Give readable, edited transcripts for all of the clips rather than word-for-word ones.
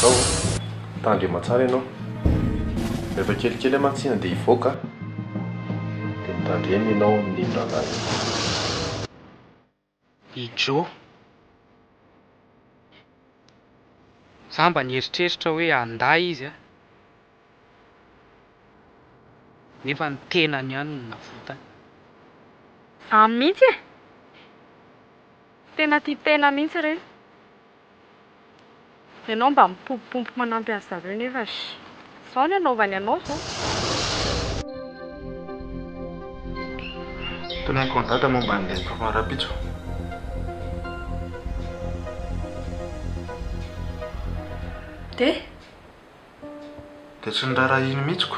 Zao tandrema tsara ianao. Rehefa kelikely mantsina dia hivoaka dia mitandrema ianao amin'ny rangahy. Ijo za mba nieritreritra hoe anday izy a, nefa ny tenany ihany no navotany. Mihitsy e, tena tia tena mihitsy ireny. Ianao mba mipompopompo manampy azy zareo nefa zao ny anaovany anao zao. Toneniko ny dada momba an'ilay fafarapitso. Dia tsy ny raha iny mihitsiko.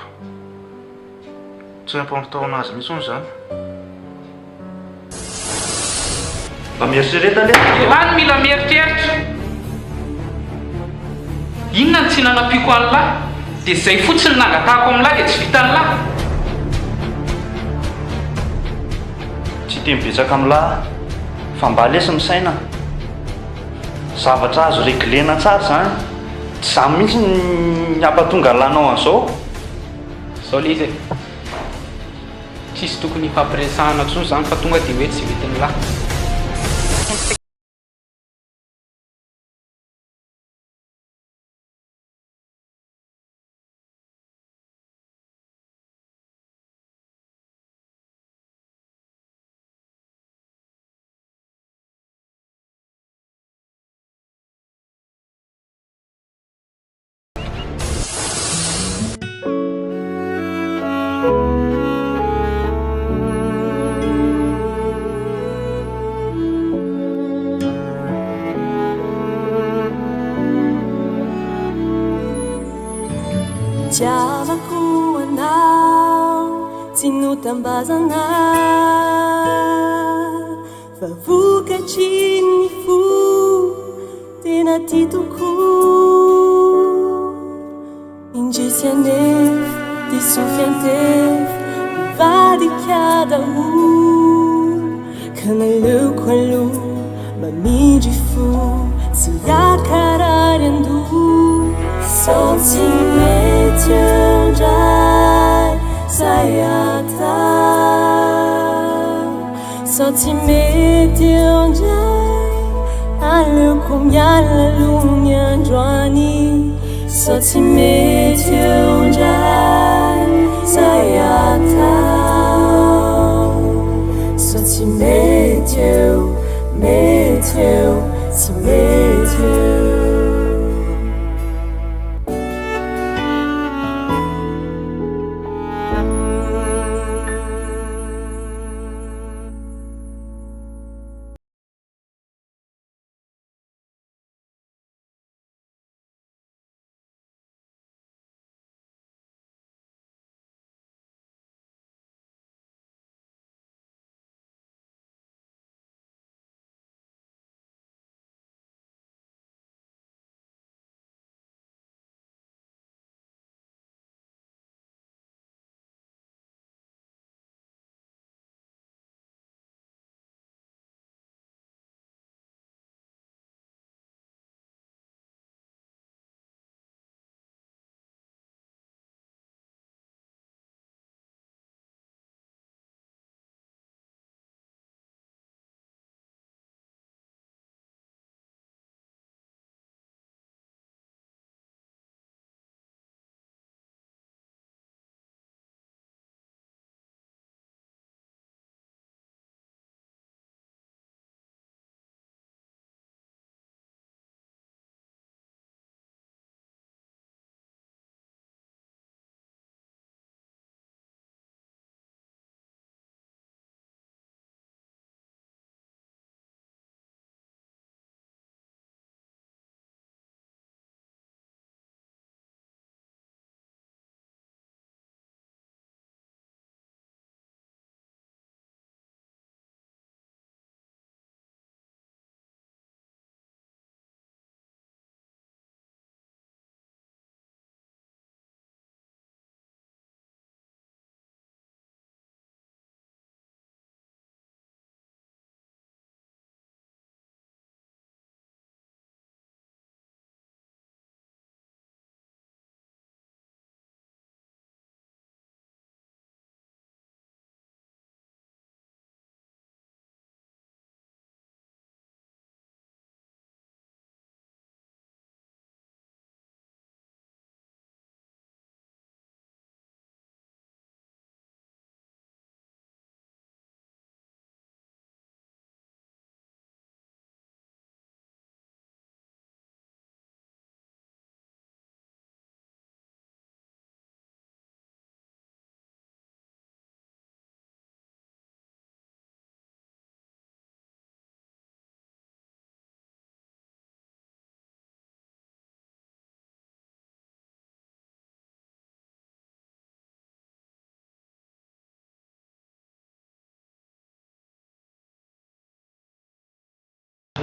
Tsy ampampiataona azy mihitsy zany. Mba mieritrereta le? Lany mila mieritreritra. Inona ny tsy nanampiako an'lahy? Dia izay fotsiny nangatahako amin'lahy dia tsy vitan'lahy. Tsy tia mibetsaka amin'lahy fa mba lesy misaina. Zavatra azo reglena tsara zany. Tsy zany mihitsy ny ampatonga lanao an'izao. Zao le izy e, tsisy tokony hifampiresahana intsony zany fa tonga dia hoe tsy vetin'ny lahy. Tiavako anao, tsy notambazana fa vokatry ny fo tena tia tokoa. Indrisy anefa disofy antefa mivadika daholo, ka naleoko aloha mamindry fo tsy akarary andoha. Sao tsy mety andray zay atao, sao tsy mety andray aleoko miala aloha ny androany. Sao tsy mety andray zay atao, sao tsy mety eo, tsy mety eo.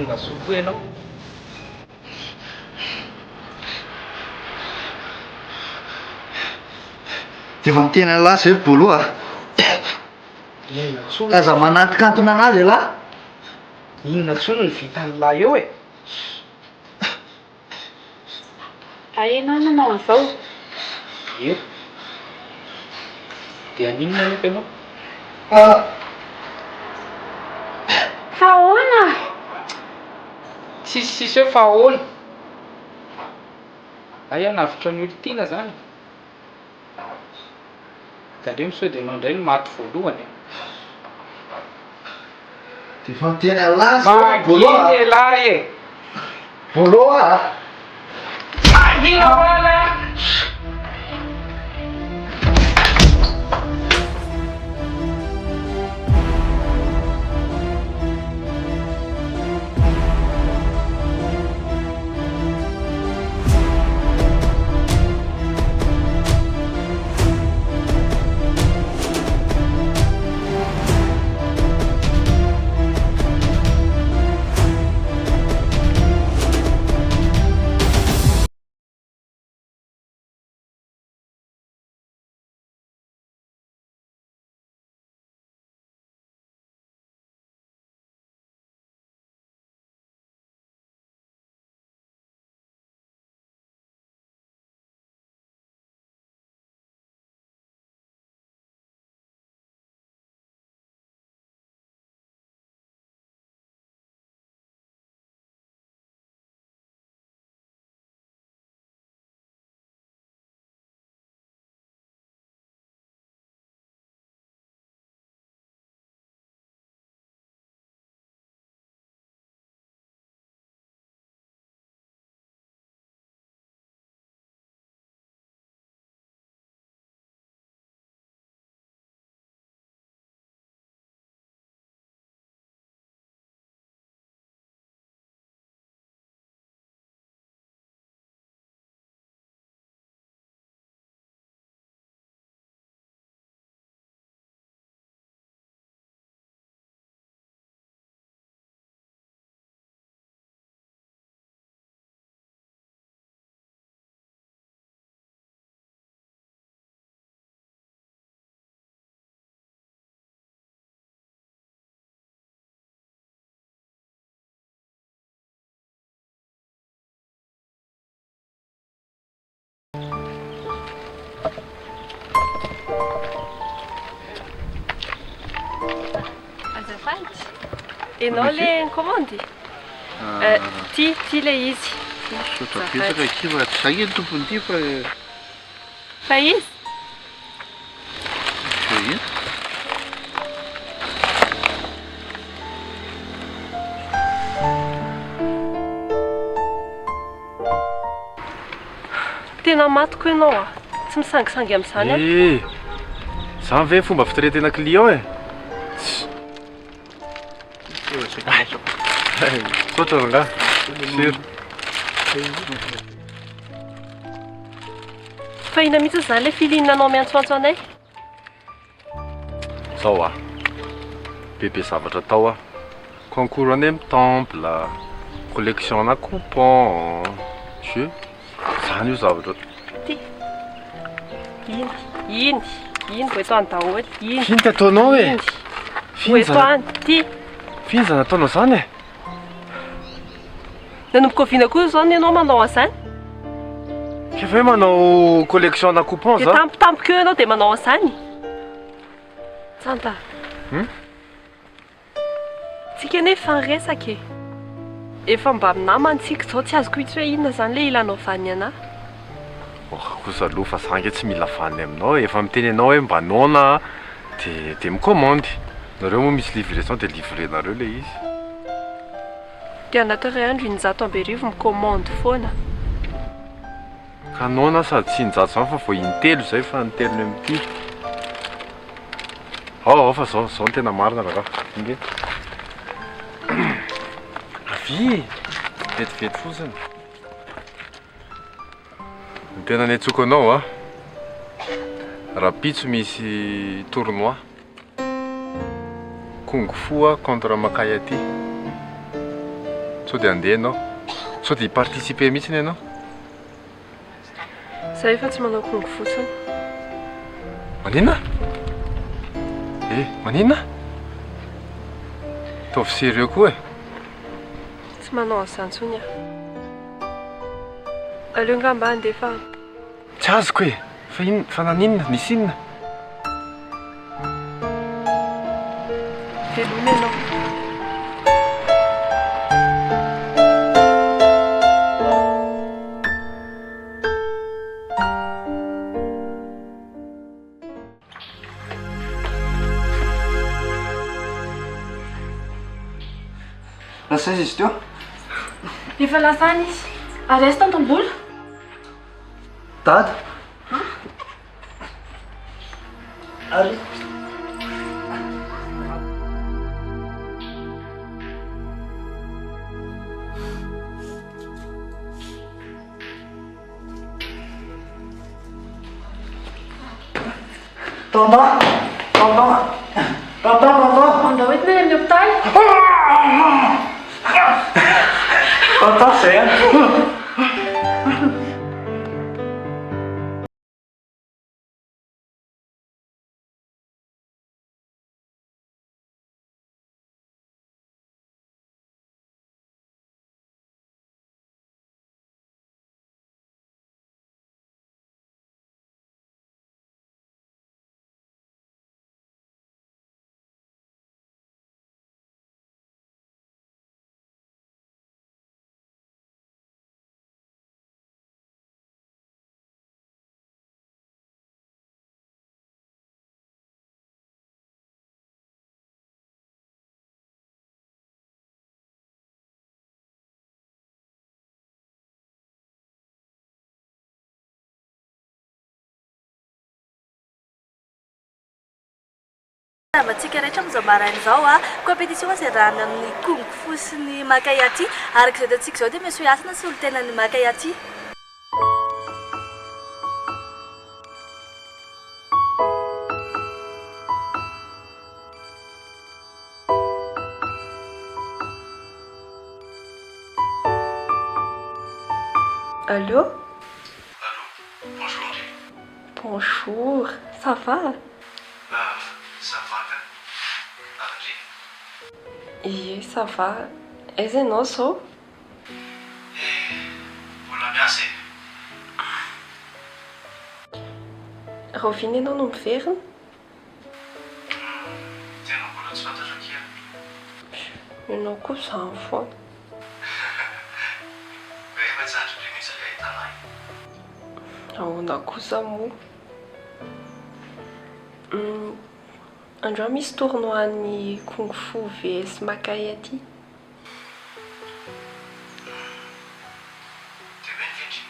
tonga soko ianao. Dia efa mitena lahy zay boloa. Inona tsony Aza manantikantona anazy lahy. inona tsony ny vitan'lahy eo e. Ahena nanao an'izao. Eo. Dia aninona nefa ianao? Fa ahoana? Tsisy hoe fa ahoana. Ay anavitra ny olo tiana zany. Da ndreo misao dia ianao indray no maty voalohany e. Dia efa mitena lahy zay Maginy boloa. lahy e. Boloa. Magina wala. Azafady. Ianao le nikomandy? Ty le izy. Sotra betsaka kiva tsy zay ny tompony ty fa Fa izy? ino? Tena matoko ianao a. Tsy misangisangy amin'izany a. Zany ve fomba fitaretena client e? Tsotra nga. Siro. Fa ina mihitsy zany le filinanao miantsoantso anay? Zao a. Bebe zavatra tao a. Concours any amin'ny temple, collection na coupon. Je. Zany io zavatra. Ty. Iny vao eto any daholo. Iny. Finy ty ataonao e? Vao eto any. Ty. Finy zany ataonao zany e? Nanomboka viana koa zao ianao manao an'izany? Efa hoe manao collection na coupon Dia za? tampotampoka eo ianao dia manao an'izany. Tantara. Tsika nefa niresaka e. Efa mba namana tsika zao tsy azoko hitsy hoe inona zany le ilanao vanny anahy. Kosa aloha fa zange tsy mila vanny aminao, efa miteny anao hoe mba nona dia mikomandy. Nareo moa misy livraison dia livrenareo le izy. Dia anaty iray andro 900 mikomandy foana. Ka nona sady tsy injato zany fa vao intelo zay fa nitelony amin'ity. Fa zao no tena marina raha. Inge. Avy! Vetivety fotsiny. Ny tena niantsoko anao a. Rapitso misy tournoi. Kung fu contre makay aty. sao dia andeha ianao sao dia participer mihitsiny ianao Zaho efa tsy manao kung fu fotsiny. Maninona maninona taovy sérieux koa e Tsy manao an'izany intsony aho. Aleo ngamba andeha fa tsy azoko e fa naninona nisy inona veloma ianao. Lasa izy teo? Efa lasany izy. Ary aiza tantom-bola? Dada? Ary? Tonton! Andao hoentina any amin'ny hôpitaly? Tonton, zay a! Tsika rehetra amin'izao maraina izao a compétition izay rahana amin'ny kung fu sy ny makay aty araka izay tatsika izao dia misy hoasana sy olo tena ny makay aty. Allô? Allô, bonjour. Bonjour, ça va? Ça va ka? Ary? Ie, ça va. Aiza ianao zao? Mbola miasa e. Raha oviana ianao no miverina? Tena mbola tsy fantatra kia. Ianao koa izany foana. Efa tsandry be mihitsy ilay ahitana. Ahoana kosa moa? Androany misy tournoin'ny kung fu vs makay aty. Dia hoe ny findry.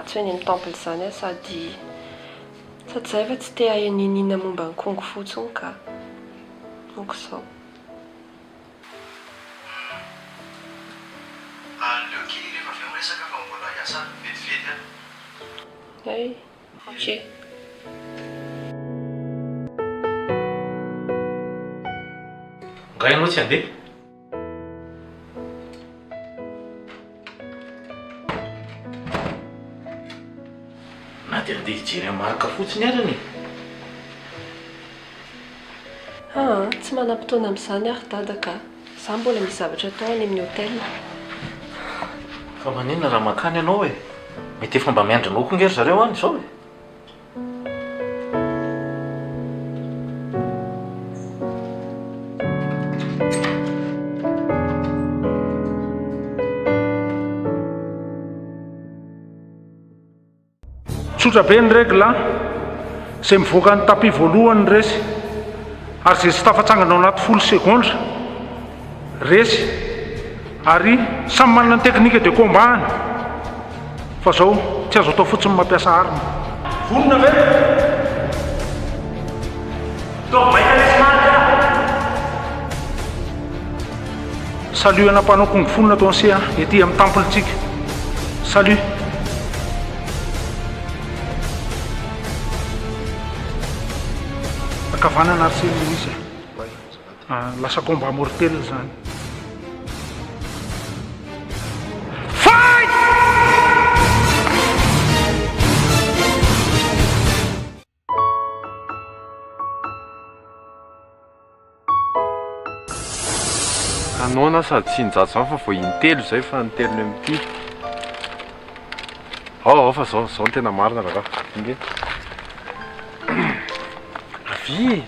Tsy hoe ny amin'ny temple izany a sady izay fa tsy te haninina momba ny kung fu intsony ka. Donc izao. Aleo kely rehefa avy miresaka fa mbola hiasa vetivety a. Hey, ok. Nga ianao tsy handeha? Na dia andeha hijery marika fotsiny arany. Tsy manam-potoana amin'izany ary dada ka. Izaho mbola misy zavatra atao any amin'ny hôtel. Fa maninona raha makany ianao e? Mety efa mba miandranao koa ngery zareo any izao e? Tsotra be ny règle izay mivoaka ny tapis voalohany resy ary izay tsy tafatsangana ao anaty 10 segondra resy ary samy manana ny teknika de combat fa zao tsy azo atao fotsiny mampiasa arma. Vonona ve? Salut ana mpanao kung fu natao an'se ety amin'ny templetsika. Salut. akavanana arsena izy lasa combat mortel zany Anona sady tsy nijato zany fa vao intelo zay fa nitelony amin'ity. Fa zao ny tena marina raha inge. Avy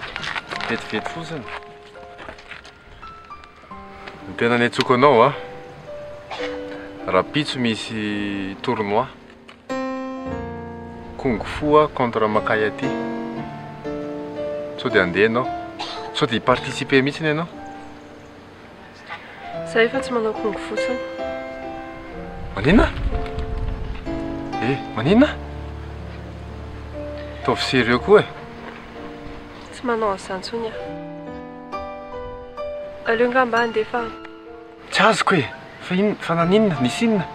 vetivety fotsiny. Ny tena niantsoko anao raha pitso misy tournoi Kung Fu contre makay aty. Sao dia andeha anao? Sao dia participer mihitsy ianao? Zaho efa tsy manao kung fu fotsiny. Maninona? Maninona? Taovy sérieux koa Tsy manao an'izany intsony aho. Aleo ngamba andefa. Tsy azoko fa naninona? Nisy inona?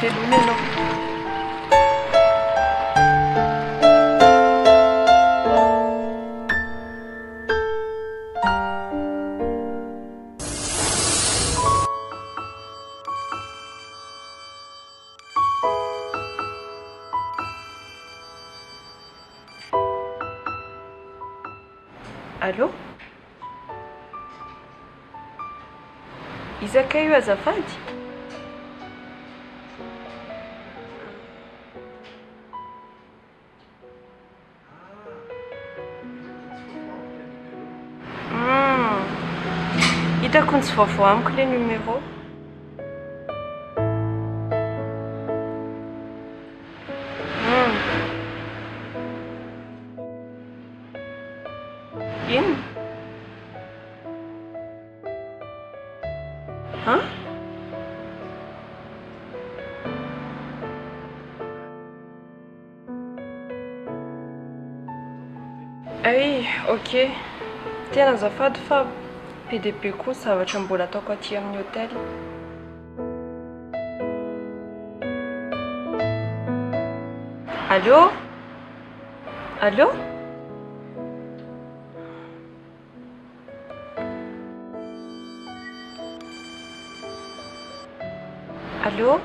Veloma ianao. Allô? Izaka io azafady? Hitako ny tsy vaovao amiko le numéro. Ino? Hein? Oui, ok. Tena azafady fa PDP koa zavatra mbola ataoko aty amin'ny hôtel. Allô? Allô? Allô?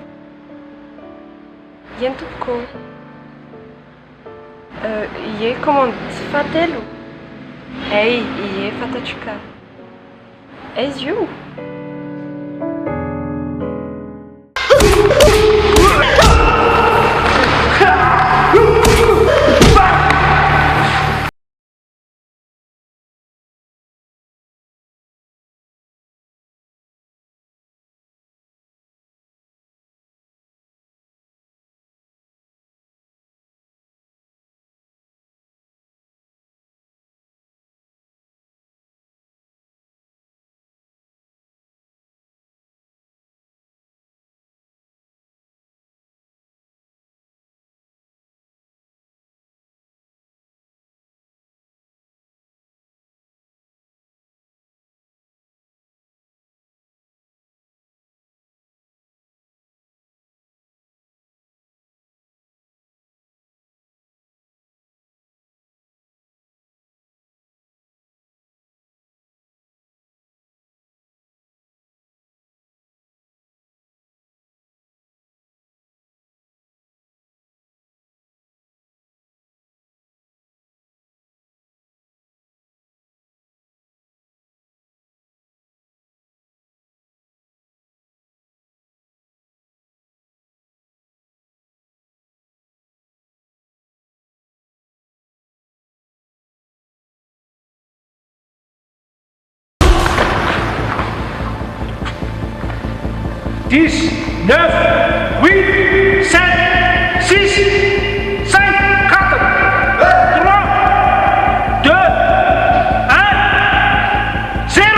Ien tompoko. Ie commande fatelo? Ie fantatro ka. Izy io? Dix, 9, 8, 7, 6, 5, 4, 3, 2, 1, 0.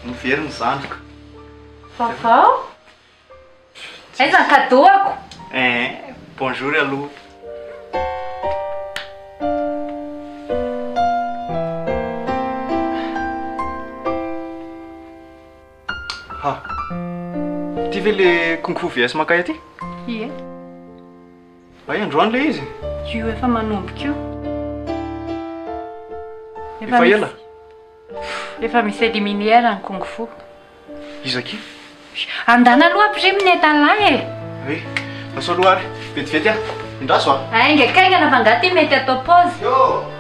Mivery ny zandriko. Vaovao? Aiza ny kadoako? Bonjour aloha. Ty ve le kung fu vs makay aty? Ie. Ay, androany le izy. Io efa manomboka io. Efa ela? Efa misy éliminaire ny kung fu. Izy aky? Andana aloha ampirimy entalahy e. Hoe, nasao aloha ary. Vetivety aho. Indraso aho. Ainga kaingana fa angaty mety atao pause. Yo!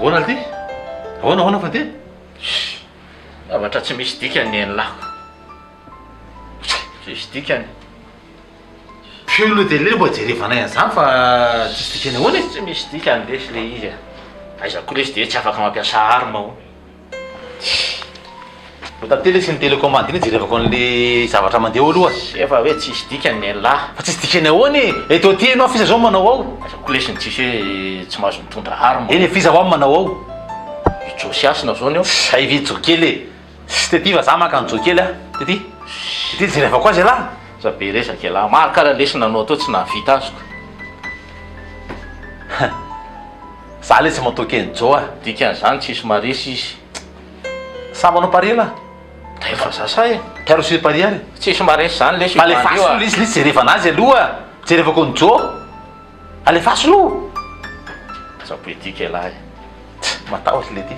Ahoana ty? Ahoana fa ty? Zavatra tsy misy dikany ny lako. Tsy misy dikany. Fio aloha dia le mba jerevanay an'izany fa tsisy dikany ahoana e? Tsy misy dikany lesy le izy. Aiza koa lesy dia tsy afaka mampiasa arma ho. Ho tantely lesy ny télécommande iny jerevako an'le zavatra mandeha eo aloha. Efa hoe tsisy dikany ny lahy. Fa tsisy dikany ahoana e? Eto aty ianao fiza zao manao ao. Aiza koa lesy ny tsisy hoe tsy mahazo mitondra arma. Eny fiza ho manao ao. Josiasina zao ny ao. Ay vijokely e. Sy tetiva za maka ny jokely a. Tety. Tety jerevako azy lahy. Za be resaka lahy. Maro karaha lesy nanao tao tsy nahavita azoko. Za le tsy matoky enjo a. Dikan'izany tsisy maresy izy. Sa manao pari lahy? Efa zasa e. Karo sy pari ary. Tsisy maresy zany lesy. Alefasy aloha izy lesy jerevana azy aloha. Jerevako ny jo. Alefasy aloha. Za poetika lahy. Matahotra le ty.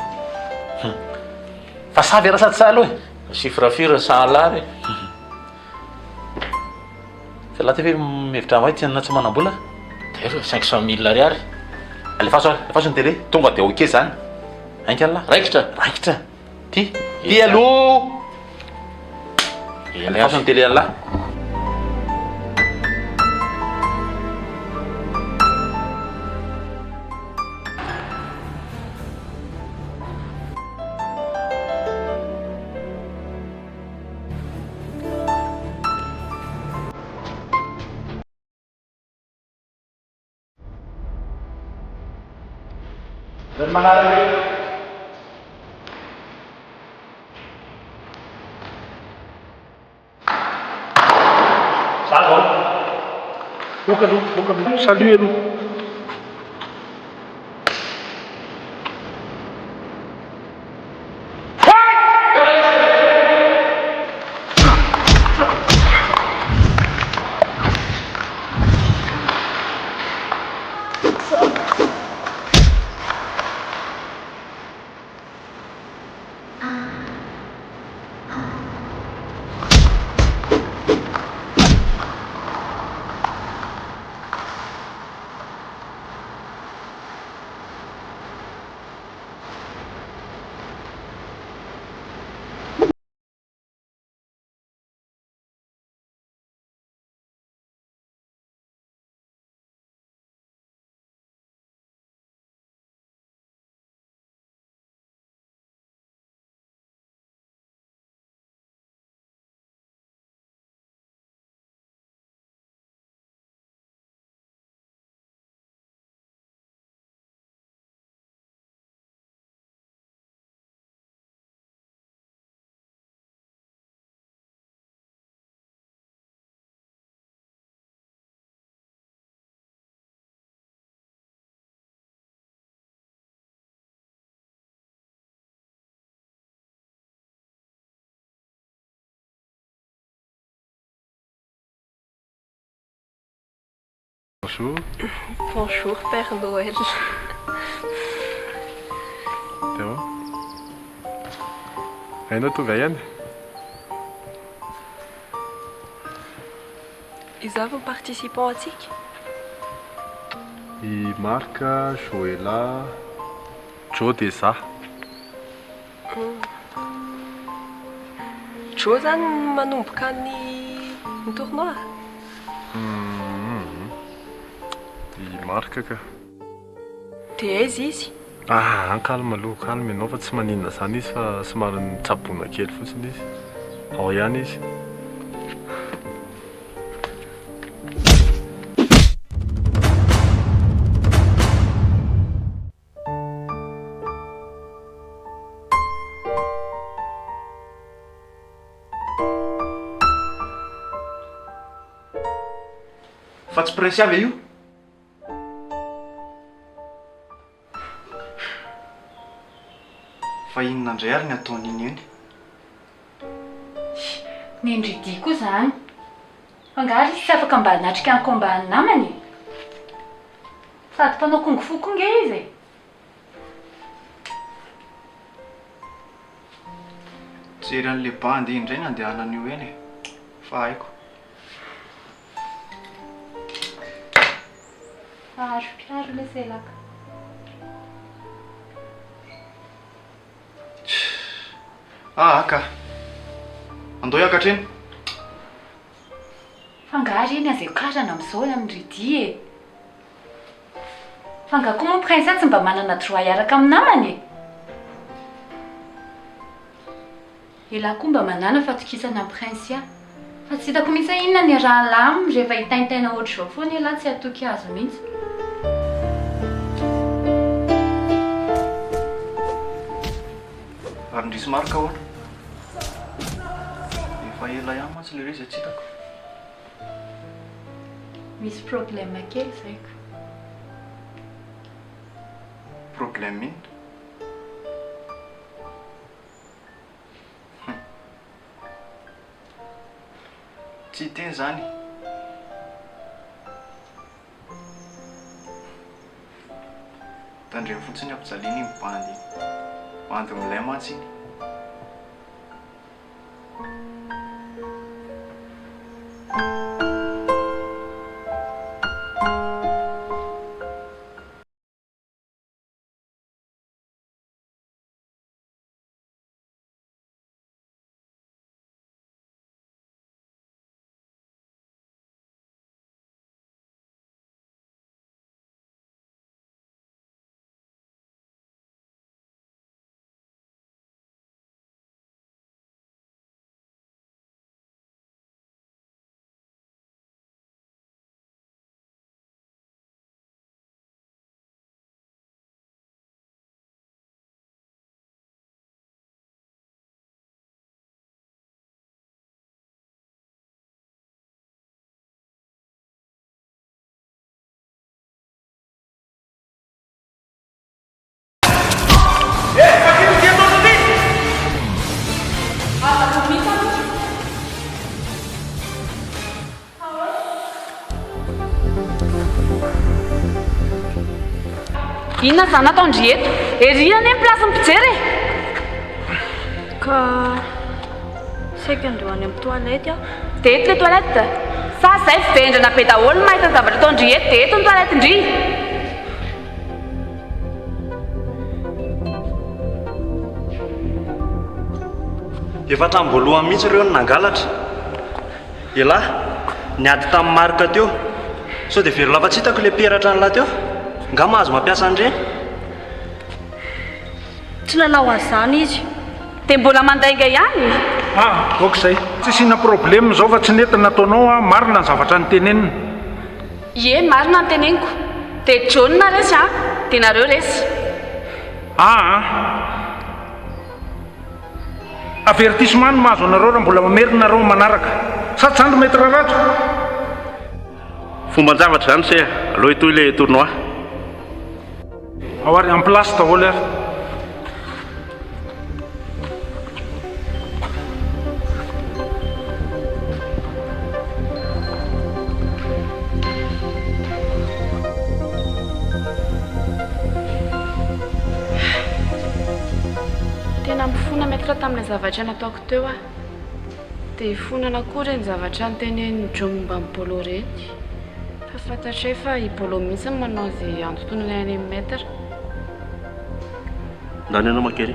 Fa savy arasa tsy aloha e. Sifrafira sa lary. Fa laha ty hoe mihevitra amin'ny tiana tsy manam-bola. Tero 500 000 ariary. Alefasy ny télé. Tonga dia ok zany. Ainka lahy. Raikitra. Ty aloha. Alefasy ny télé lahy. Salut aloha. Bonjour. Bonjour, Père Noël. T'es bon? Ainda tonga ihany? Izava ny participant atsika? I Marka, Joela, Jo dia za. Jo zany manomboka ny tournoi? I marika ka. Dia aiza izy? Kalma aloha, kalma ianao fa tsy maninona zany izy fa somary nitsaboana kely fotsiny izy. Ao ihany izy. Fa tsy pressy avy io? Fa inona indray ary ny ataon'iny eny? Nendridia koa zany. Angary izy tsy afaka mba hanatrika ny komba ny namany. Sady mpanao kung-fu koa nge izy. Jery an'le bandy indray ny andehanana io eny e. Fa haiko. Piaro le selaka. Ka. Andao hiakatra eny? Fangary eny azay karana amin'izao amin'ny ridi e. Fanga koa moa prince tsy mba manana droit hiaraka amin'ny namany e. Ela koa mba manana fatokisana prince a. Fa tsy hitako mihitsy inona ny raha lamy rehefa hitaintaina ohatr'izao foana ela tsy hatoky azo mihitsy. Ary ndrisy marika ahoana? Efa ela ihany mantsy le izy tsy hitako. Misy problème kely zaiko. Problème inona? Tsy hiteny zany. Tandremo fotsiny ampijaliana iny bandy. Bandy milay mantsy iny. Inona zany ataondry eto? Ery any plasin'ny mpijery e? Ka saika andeo any amin'ny toalette aho. Dia eto le toalette? Sa zay vendrana be daholo ny mahita ny zavatra ataondry eto dia eto ny toalette ndry. Efa hatramin'ny mihitsy ireo ny nangalatra. Elahy, niady tamin'ny marika teo. Sao dia very lafa tsy hitako le peratra nylahy teo. Nga mahazo mampiasa andreny? Tsy lalao azany izy. Dia mbola mandainga ihany. Aok'izay. Tsy sina problème zao fa tsy nentina nataonao marina ny zavatra nytenenina. Ie, marina ny teneniko. Dia John na resy dia nareo resy. Avertissement no mahazo anareo raha mbola mamerina nareo manaraka. Sady zandro mety rahatro. Fomban-javatra zany se aloha hitoy le tournoi. Ao ary en place daholo ary. Tena mifona metitra tamin'ny zavatra nataoko teo a. Dia fonana koa reny zavatra nytenen'ny Jomba amin'ny polo reny. Fa fantatra efa i polo mihitsy ny manao izay antotonana any amin'ny metatra. Ndany ianao makery.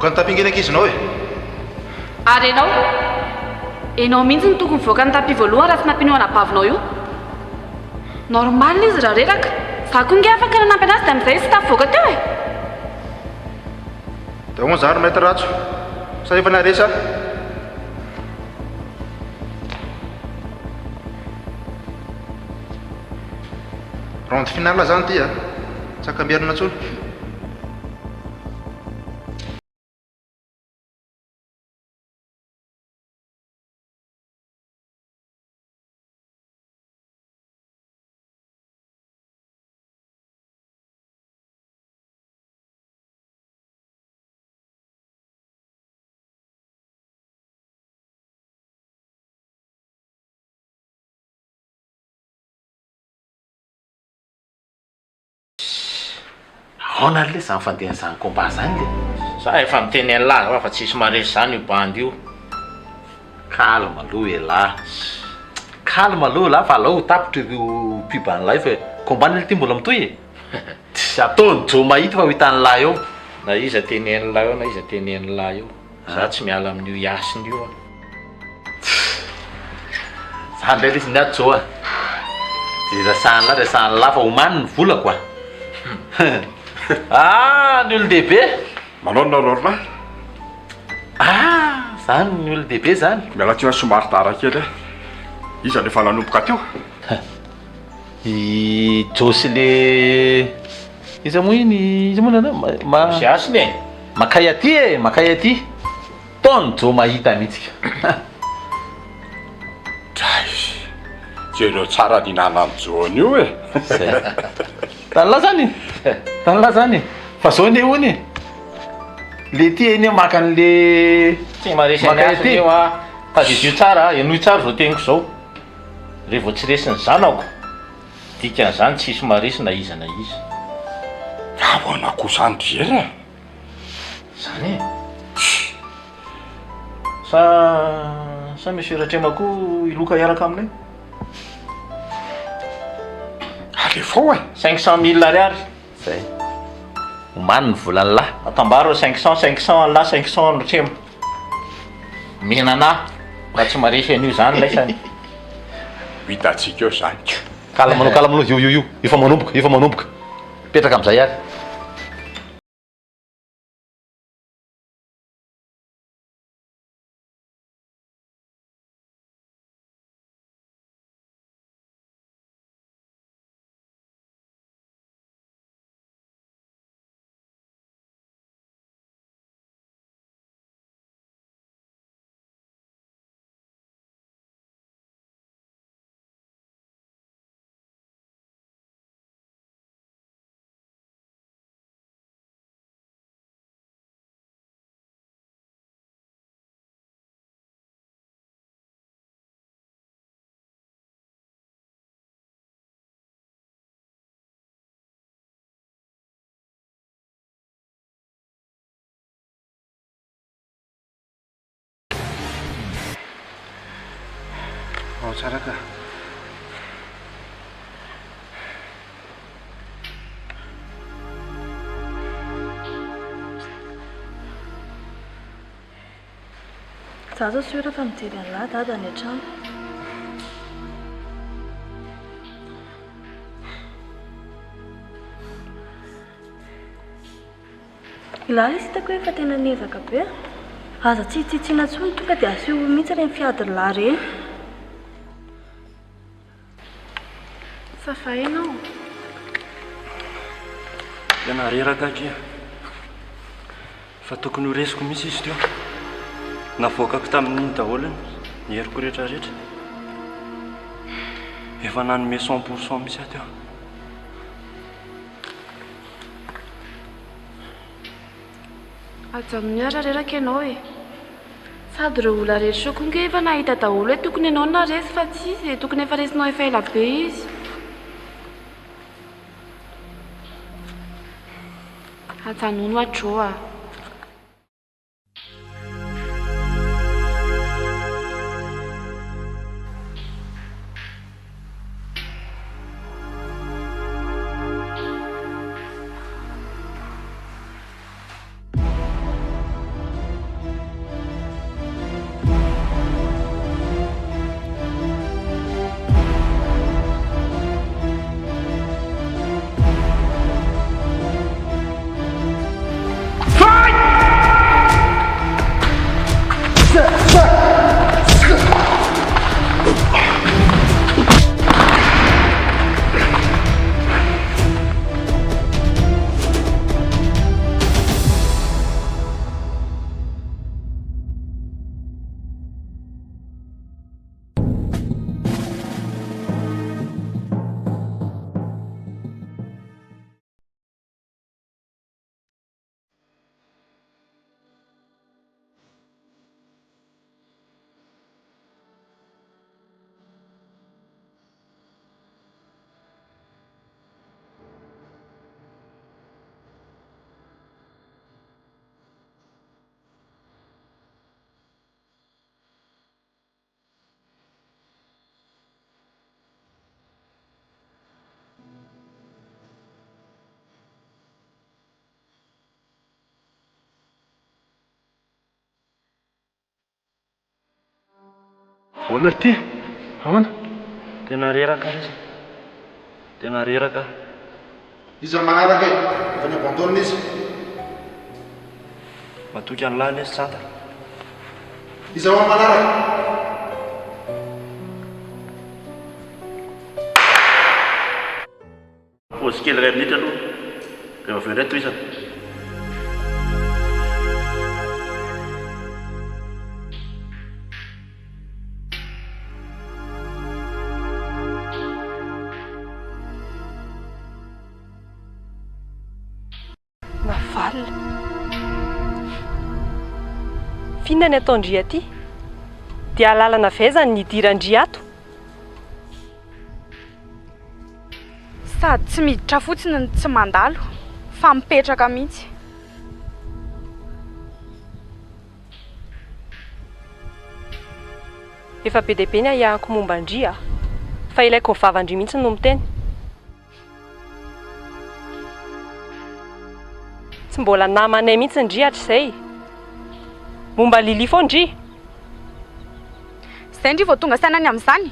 voaka ny tapingena ankizinao e. Ary enao mihitsy ny tokony voaka ny tapi voalohany raha tsy nampinoana bavinao io. Normal izy raha reraka. Za koa nge afaka nanampy anazy dia amin'izay sy tafavoaka teo e. Dia hoana zany maître Ratso. Sa efa naresa? Ronde finale zany ty a. Tsy akambiarina intsony. Ahoana le zany fandehan'izany combat zany le. Za efa miteny an'lahy fa tsisy maresy zany io bandy io. Calme aloha elahy. Calme aloha lahy fa alao tapitra io piban'lahy fa combat le ty mbola mitohy e. Tsy ataony jo mahita fa ho hitan'lahy eo. Na iza teny an'lahy eo na iza teny an'lahy eo. Za tsy miala amin'io yasiny io. Zany le izy niady jo a. Dia resahan'lahy fa omaniny vola koa. Ah, ny olo-dehibe. Manao narorona. Ah, zany ny olo-dehibe zany. Miala tsina somary tara kely e. Iza le fa nanomboka teo. I Josy le iza moa iny iza moa nana Sy asiny e. makay aty e, makay aty. Taony jo mahita mihitsy. Jereo tsara ny nananjony io e. Tanla zany. Fa zao ne hony. Le ty eny maka an'le tsy maresy asiny io a. Tazidio tsara, enoy tsara zao teniko zao. Revo tsy resiny zanako. Dikan'izany tsisy maresy na iza na iza. Ahoana kosa andrera? Zany e. Sa misy ratremako iloka hiaraka aminay? Ale fao e. 500 000 ariary. Zay. Omaniny volan'lahy. Atambaro 500 an'lahy 500 ratremo. Menana. Mba tsy maresy an'io zany laisany. Hitatsika eo zany. Kalamanao io. Efa manomboka. Petraka amin'izay ary. Ao tsara ka. Za zao soera fa mijery an'lahy dada any an-trano. Ilahy izy hitako hoe efa tena niezaka be. Aza tsy hitsitsina intsony tonga dia aseho mihitsy reny fiadin-lahy reny. Safa enao. Tena reraka kia. Fa tokony ho resiko mihitsy izy teo. Navoakako tamin'ny daholo ny heriko rehetrarehetra. Efa nanome 100% mihitsy ateo. Aja amin'ny ara reraka ianao e. Sady ireo olona rehetra koa nge efa nahita daholo hoe tokony ianao naresy fa tsy izy e. Tokony efa resinao efa ela be izy. Aja nono atroa. Ahoana ty? Ahoana? Tena reraka izy. Tena reraka. Iza manaraka e, efa ny abandonina izy. Matoky an'lany izy Tantara. Iza ho manaraka. Pôzy kely ray minitra aloha. Rehefa avy eo indray toizana. Navalina. Fiona ny ataondry aty? Dia lalana vezany ny idirandry ato. Sady tsy miditra fotsiny ny tsy mandalo, fa mipetraka mihitsy. Efa be dia be ny ahihahako momba Andria, fa ilaiko ny vavandry mihitsy no miteny. Tsy mbola namanay mihitsy Ndry hatr'izay. Momba Lili foa Ndry. Zay Ndry vao tonga sainany amin'izany.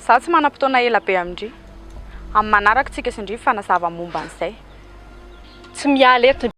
Zaho tsy manam-potoana ela be amindry. Amin'ny manaraka tsika sy Ndry fanazava momba an'izay. Tsy miala eto.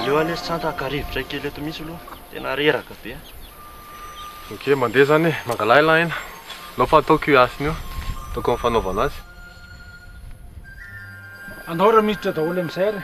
Aleo alezy Tantara ka rivotra kely eto misy aloha. Tena reraka be. Ok, mandeha zany e, mangalaila ena. Nao fa ataoko io asiny io, ataoko amin'ny fanaovana azy. Anao raha miditra daholo amin'izay ary.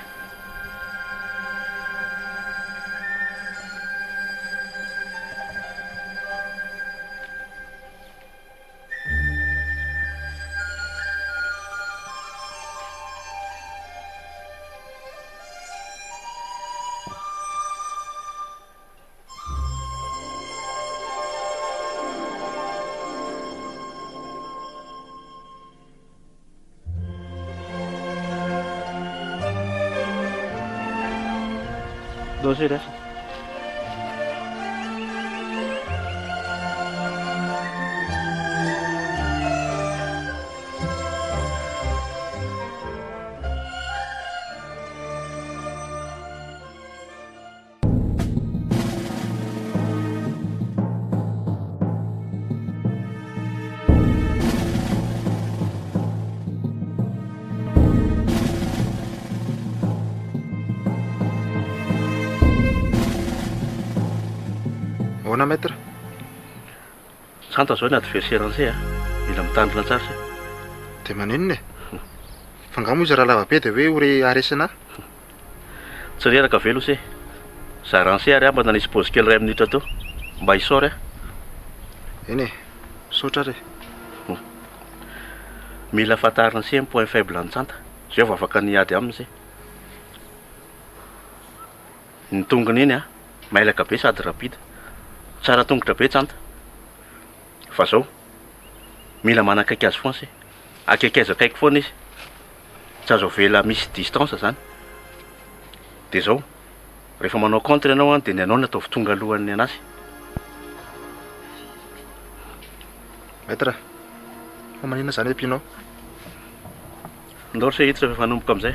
Doce dessa. Ahoana maître? Santa zao ny adversaire an'izay a. Mila mitandrina tsara se. Dia maninona e? Fa angamo izy raha lava be dia hoe ore aresina. Tsy reraka velo se. Zaranse ary mba nanisy pôzy kely ray minitra teo. Mba hisaory a. Eny e, saotra re. Mila fatarina se point faible any Santa. Zay vao afaka niady aminy se. Ny tongony iny a, mailaka be sady rapide. Tsara tongotra be Santa. Fa zao mila manakaiky azy foana se. Akaikaiza akaiky foana izy. Tsy azo avela misy distance zany. Dia zao rehefa manao contre ianao dia ny anao no ataovy tonga alohan'ny anazy. Maître, fa maninona zany ampianao? Ndao se hiditra rehefa nanomboka amin'izay.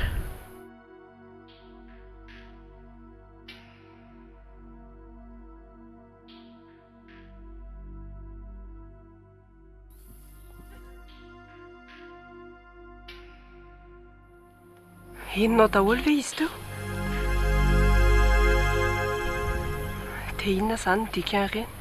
Inonao daholo ve izy teo? dia inona izany ny dikan'ireny?